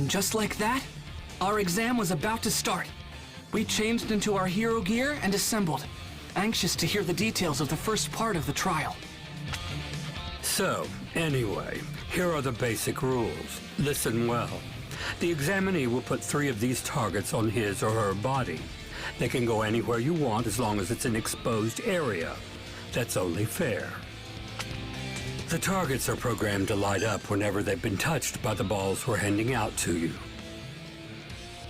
And just like that, our exam was about to start. We changed into our hero gear and assembled, anxious to hear the details of the first part of the trial. So, anyway, here are the basic rules. Listen well. The examinee will put 3 of these targets on his or her body. They can go anywhere you want as long as it's an exposed area. That's only fair. The targets are programmed to light up whenever they've been touched by the balls we're handing out to you.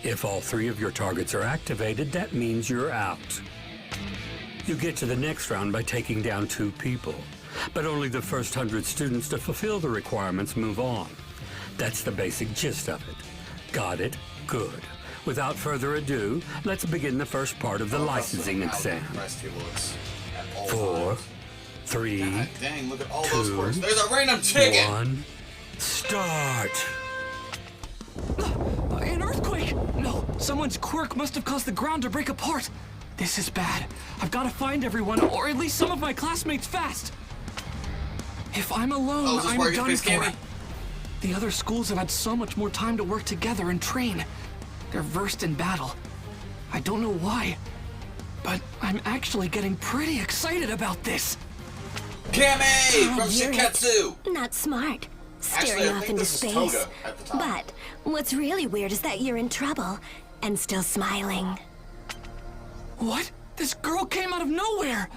If all 3 of your targets are activated, that means you're out. You get to the next round by taking down 2 people, but only the first 100 students to fulfill the requirements move on. That's the basic gist of it. Got it? Good. Without further ado, let's begin the first part of the licensing exam. 4, 3, God dang, look at all 2, those quirks. There's a random chicken! 1, start! An earthquake! No, someone's quirk must have caused the ground to break apart. This is bad. I've got to find everyone, or at least some of my classmates fast. If I'm alone, I'm done for. The other schools have had so much more time to work together and train. They're versed in battle. I don't know why, but I'm actually getting pretty excited about this. Kami from Shiketsu! Not smart. Staring Actually, I off think into this is space. Toga at the top. But what's really weird is that you're in trouble and still smiling. What? This girl came out of nowhere!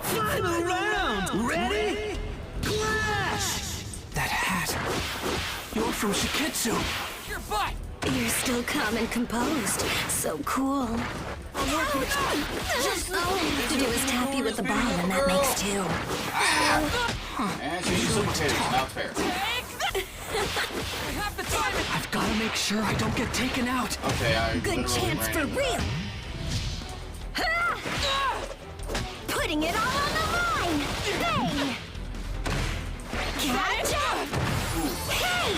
Final round! Ready? Clash! That hat. You're from Shiketsu. Your butt! You're still calm and composed. So cool. Just all you have to do is tap you with the ball, and that makes 2. And she's super titties, not fair. I've got to make sure I don't get taken out. Okay, I Good literally chance ran for into real. that. Putting it all on the line. Bang! Gotcha! Hey!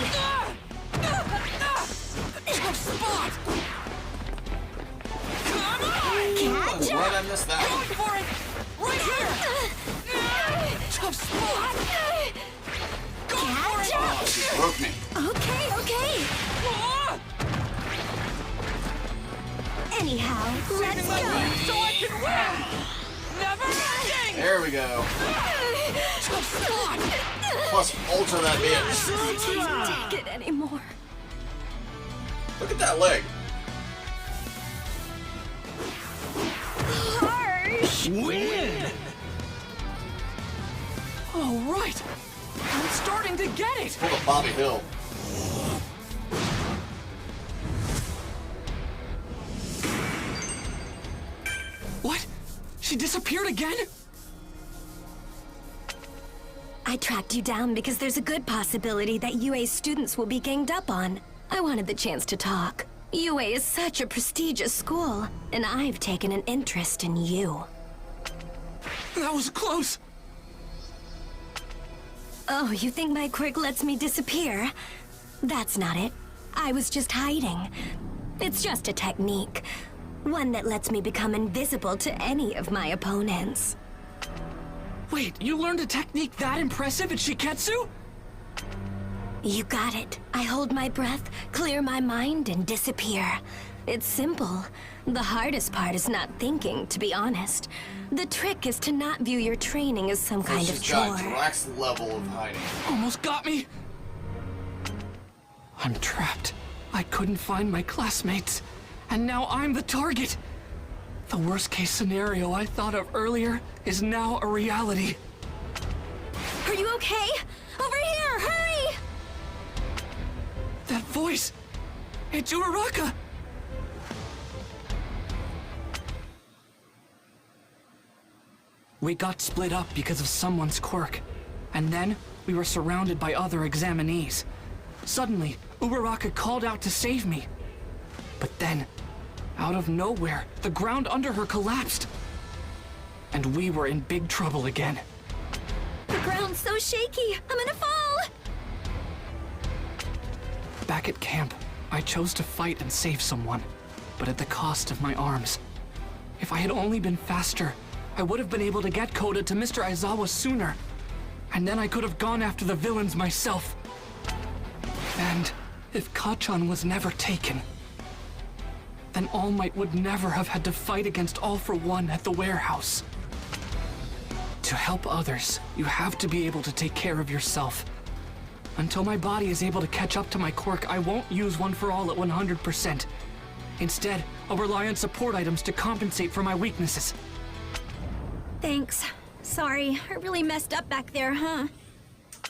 Tough spot! Come on! Gotcha! Why'd I miss that? Going for it! Right here! Tough spot! Go for it! Oh, she broke me. Okay. Ah! Anyhow, let's My go. life so I can win! Never ending! There we go. Tough spot! Plus, ultra that bitch. Can't take it anymore. Look at that leg. Harsh. Win! All right! I'm starting to get it! Pull a Bobby Hill. What? She disappeared again? I tracked you down because there's a good possibility that UA's students will be ganged up on. I wanted the chance to talk. UA is such a prestigious school, and I've taken an interest in you. That was close! Oh, you think my quirk lets me disappear? That's not it. I was just hiding. It's just a technique. One that lets me become invisible to any of my opponents. Wait, you learned a technique that impressive at Shiketsu? You got it. I hold my breath, clear my mind, and disappear. It's simple. The hardest part is not thinking, to be honest. The trick is to not view your training as some kind of She's got chore. Drax's level of hiding. Almost got me! I'm trapped. I couldn't find my classmates. And now I'm the target! The worst case scenario I thought of earlier is now a reality. Are you okay? Over here, hurry! That voice! It's Uraraka! We got split up because of someone's quirk. And then, we were surrounded by other examinees. Suddenly, Uraraka called out to save me. But then, out of nowhere, the ground under her collapsed. And we were in big trouble again. The ground's so shaky, I'm gonna fall! Back at camp, I chose to fight and save someone, but at the cost of my arms. If I had only been faster, I would have been able to get Koda to Mr. Aizawa sooner. And then I could have gone after the villains myself. And if Kachan was never taken, then All Might would never have had to fight against All for One at the warehouse. To help others, you have to be able to take care of yourself. Until my body is able to catch up to my quirk, I won't use One for All at 100%. Instead, I'll rely on support items to compensate for my weaknesses. Thanks. Sorry, I really messed up back there, huh?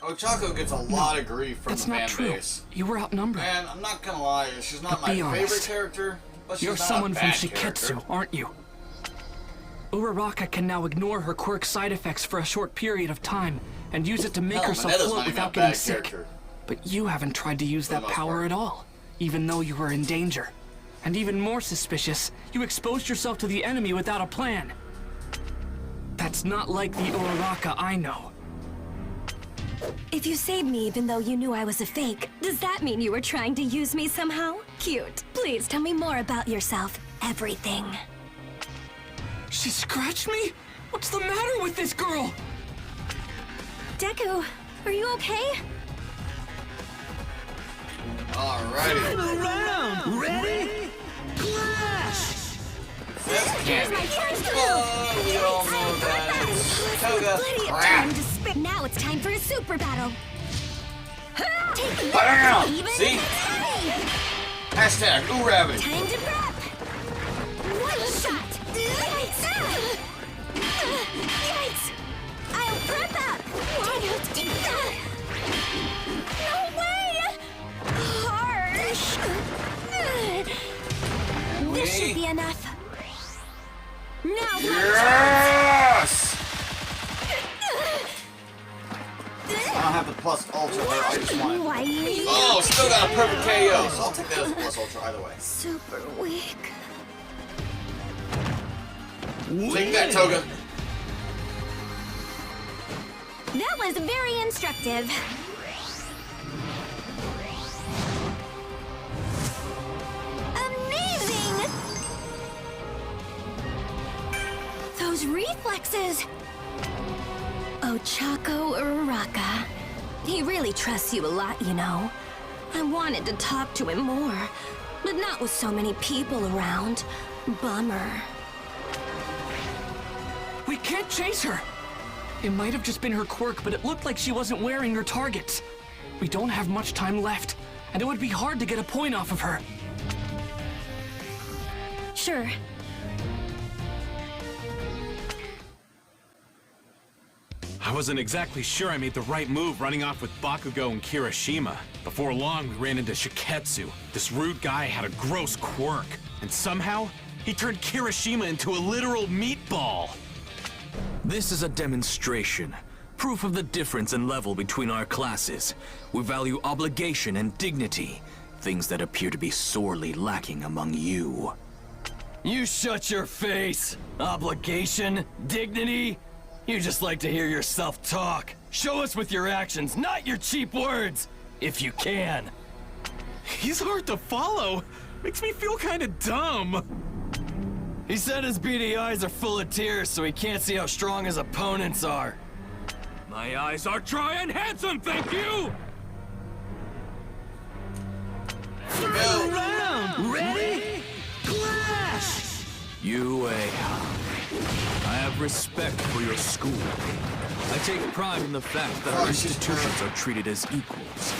Ochako gets a lot of grief from That's the fan not true. base. You were outnumbered. And I'm not gonna lie, she's not But my be favorite honest. character, but she's You're not someone a from bad Shiketsu, character. aren't you? Uraraka can now ignore her quirk side effects for a short period of time and use it to make Hell, herself Manetta's float not even a without getting bad sick. character. But you haven't tried to use For the that most power part. at all, even though you were in danger. And even more suspicious, you exposed yourself to the enemy without a plan. That's not like the Uraraka I know. If you saved me even though you knew I was a fake, does that mean you were trying to use me somehow? Cute. Please tell me more about yourself. Everything. She scratched me? What's the matter with this girl? Deku, are you okay? Alrighty. Final round! Ready? Clash! Here's my first move! Oh, we all know that. Toga. Plenty of Crap. time to spit. Now it's time for a super battle. Take Bam! even See? if it's heavy. Hashtag Urabbit. Time to prep. One shot. Yikes! Yikes! I'll prep up. No way! Harsh. This should be enough. Now for Yes! I don't have the plus ultra there, I just want it. Why you Oh, still got a perfect KO, so I'll take that as a plus ultra either way. super weak? Take that, Toga. That was very instructive. Amazing! Those reflexes! Ochako Uraraka. He really trusts you a lot, you know. I wanted to talk to him more, but not with so many people around. Bummer. We can't chase her! It might have just been her quirk, but it looked like she wasn't wearing her targets. We don't have much time left, and it would be hard to get a point off of her. Sure. I wasn't exactly sure I made the right move running off with Bakugo and Kirishima. Before long, we ran into Shiketsu. This rude guy had a gross quirk, and somehow, he turned Kirishima into a literal meatball. This is a demonstration. Proof of the difference in level between our classes. We value obligation and dignity. Things that appear to be sorely lacking among you. You shut your face! Obligation? Dignity? You just like to hear yourself talk. Show us with your actions, not your cheap words! If you can. He's hard to follow. Makes me feel kinda dumb. He said his beady eyes are full of tears so he can't see how strong his opponents are. My eyes are dry and handsome, thank you! Final round! Ready? Clash! You, I have respect for your school. I take pride in the fact that our institutions are treated as equals.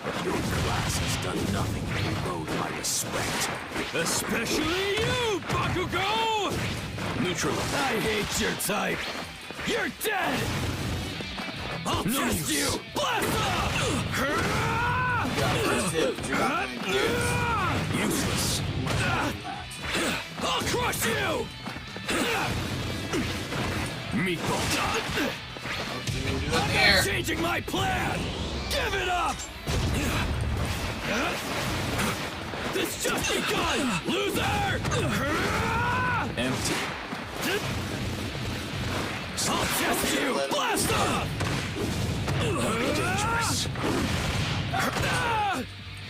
But your class has done nothing to erode my respect. Especially you, Bakugo! Neutralize. I hate your type. You're dead! I'll test you! Blast off! Useless. I'll crush you! Meatball. I'm changing my plan! Give it up! This just begun, loser! Empty. I'll test you! Blast off! Dangerous.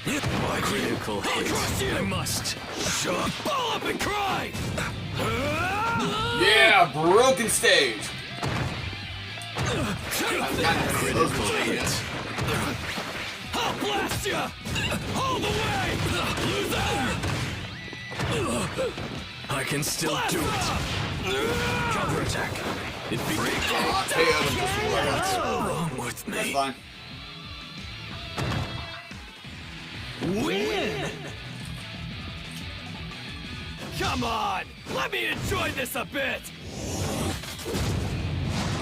My critical hit. crush you! I must. Shut up! Ball up and cry! Yeah, broken stage. Critical hit. I'll blast ya! All the way! Loser! I can still do it. Counterattack. It be I'll tell you just what What's wrong with That's me? fine. Win! Come on! Let me enjoy this a bit!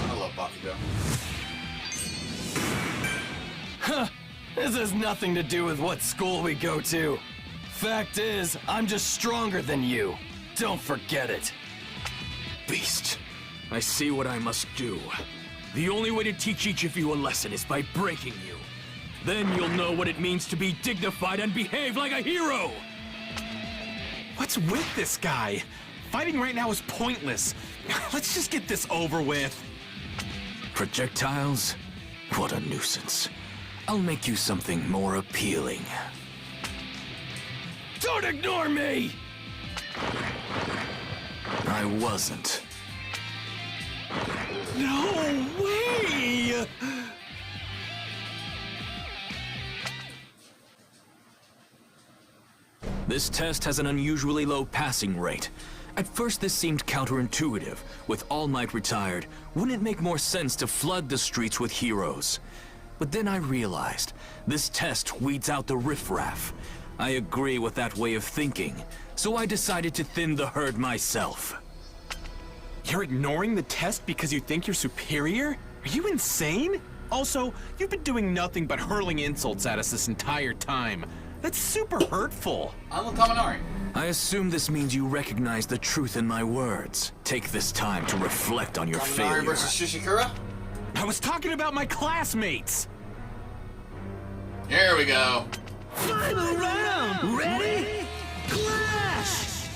I love Bakugo. This has nothing to do with what school we go to. Fact is, I'm just stronger than you. Don't forget it. Beast, I see what I must do. The only way to teach each of you a lesson is by breaking you. Then you'll know what it means to be dignified and behave like a hero! What's with this guy? Fighting right now is pointless. Let's just get this over with. Projectiles? What a nuisance. I'll make you something more appealing. Don't ignore me! I wasn't. No way! This test has an unusually low passing rate. At first this seemed counterintuitive. With All Might retired, wouldn't it make more sense to flood the streets with heroes? But then I realized, this test weeds out the riffraff. I agree with that way of thinking, so I decided to thin the herd myself. You're ignoring the test because you think you're superior? Are you insane? Also, you've been doing nothing but hurling insults at us this entire time. That's super hurtful. I'm with Kaminari. I assume this means you recognize the truth in my words. Take this time to reflect on your Kaminari failure. versus Shishikura. I was talking about my classmates. Here we go. Final round! Ready? Clash!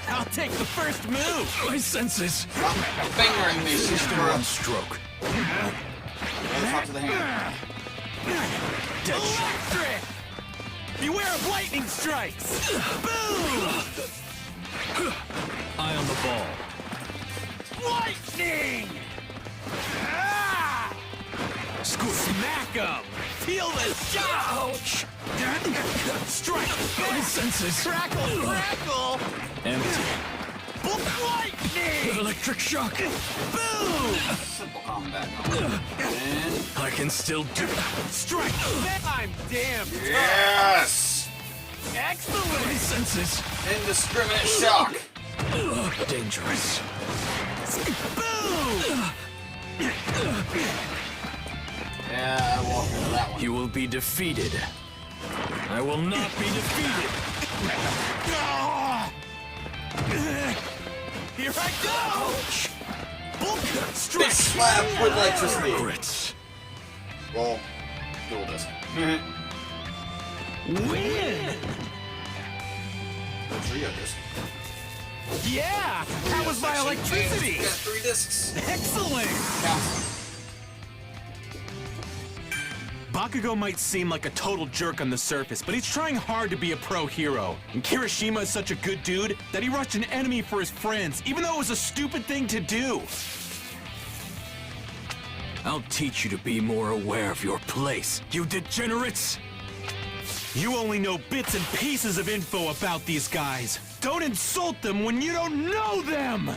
I'll take the first move. My senses. Stop fingering me, Shishikura. Stroke. Let's talk to the hand. Electric! Beware of lightning strikes. Boom! Eye on the ball. Lightning! Ah! Smack 'em! Feel the shock! Strike! My senses. Crackle! Crackle! Empty. Lightning! Electric shock. Boom! Simple combat. And I can still do it. Strike! I'm damn tough! yes! Excellent! My senses. Indiscriminate shock. Dangerous. Boom! Yeah, I walked into that one. You will be defeated. I will not be defeated. Ah! Here I go! Boom! Big Strike! slap with electricity. Grits. Well, dual disc. Win! The trio disc. Yeah! That was my electricity! Got 3 discs. Excellent! Counts. Bakugo might seem like a total jerk on the surface, but he's trying hard to be a pro hero. And Kirishima is such a good dude that he rushed an enemy for his friends, even though it was a stupid thing to do. I'll teach you to be more aware of your place, you degenerates! You only know bits and pieces of info about these guys. Don't insult them when you don't know them!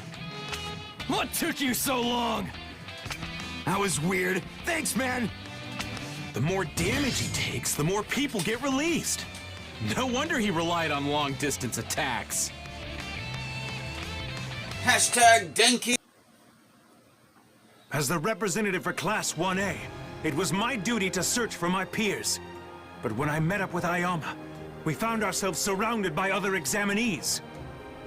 What took you so long? That was weird. Thanks, man! The more damage he takes, the more people get released. No wonder he relied on long-distance attacks. Hashtag Denki. As the representative for Class 1A, it was my duty to search for my peers. But when I met up with Ayama, we found ourselves surrounded by other examinees.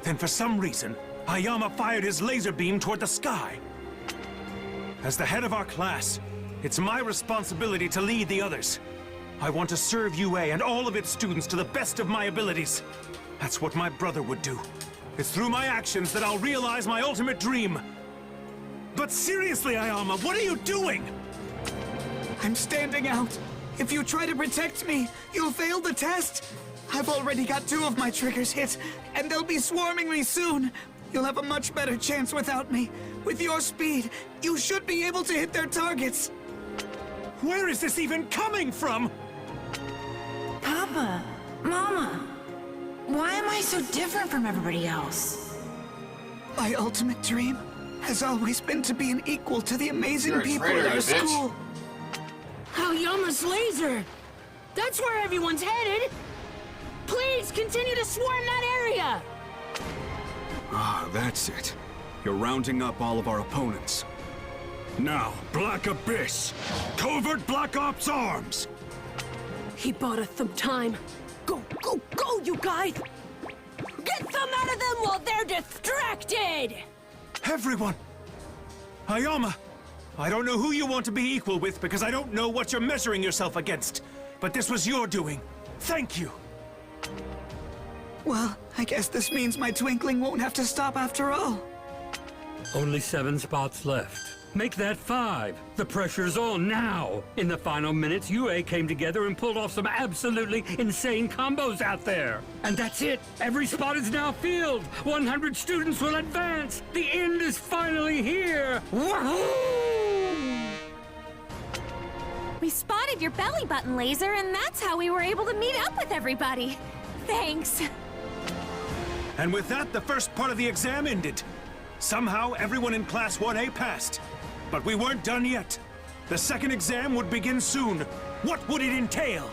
Then for some reason, Ayama fired his laser beam toward the sky. As the head of our class, it's my responsibility to lead the others. I want to serve UA and all of its students to the best of my abilities. That's what my brother would do. It's through my actions that I'll realize my ultimate dream. But seriously, Ayama, what are you doing? I'm standing out. If you try to protect me, you'll fail the test. I've already got 2 of my triggers hit, and they'll be swarming me soon. You'll have a much better chance without me. With your speed, you should be able to hit their targets. Where is this even coming from? Papa, Mama, why am I so different from everybody else? My ultimate dream has always been to be an equal to the amazing You're a people traitor, at our you bitch. school. Aoyama's laser! That's where everyone's headed! Please continue to swarm that area! Ah, that's it. You're rounding up all of our opponents. Now, Black Abyss! Covert Black Ops Arms! He bought us some time. Go, go, go, you guys! Get some out of them while they're distracted! Everyone! Ayama! I don't know who you want to be equal with because I don't know what you're measuring yourself against. But this was your doing. Thank you. Well, I guess this means my twinkling won't have to stop after all. Only 7 spots left. Make that 5. The pressure's on now. In the final minutes, UA came together and pulled off some absolutely insane combos out there. And that's it. Every spot is now filled. 100 students will advance. The end is finally here. Woohoo! We spotted your belly button laser, and that's how we were able to meet up with everybody. Thanks. And with that, the first part of the exam ended. Somehow, everyone in Class 1A passed. But we weren't done yet. The second exam would begin soon. What would it entail?